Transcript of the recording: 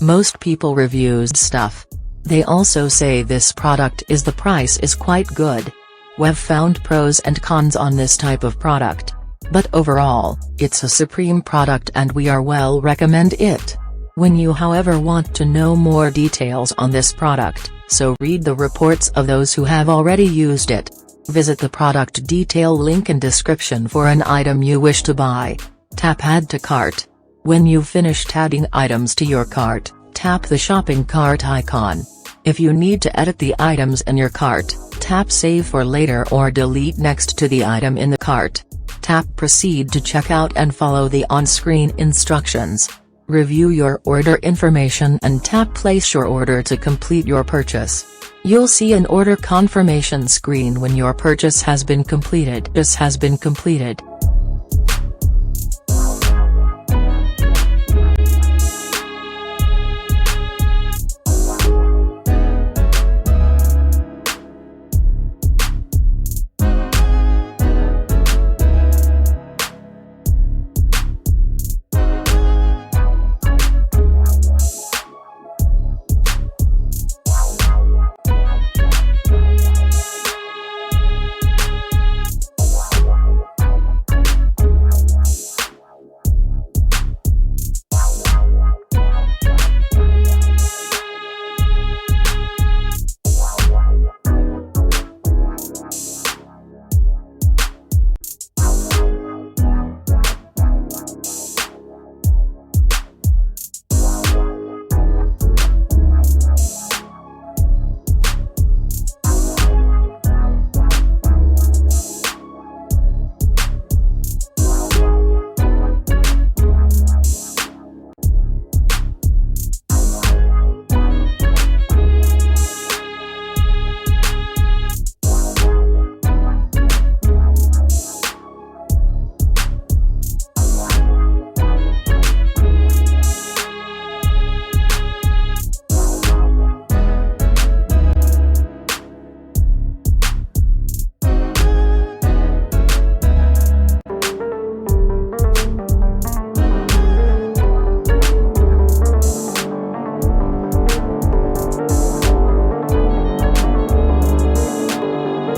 Most people reviews stuff. They also say this product is the price is quite good. We've found pros and cons on this type of product. But overall, it's a supreme product and we are well recommend it. When you however want to know more details on this product, so read the reports of those who have already used it. Visit the product detail link in description for an item you wish to buy. Tap add to cart. When you've finished adding items to your cart, tap the shopping cart icon. If you need to edit the items in your cart, tap save for later or delete next to the item in the cart. Tap proceed to checkout and follow the on-screen instructions. Review your order information and tap place your order to complete your purchase. You'll see an order confirmation screen when your purchase has been completed.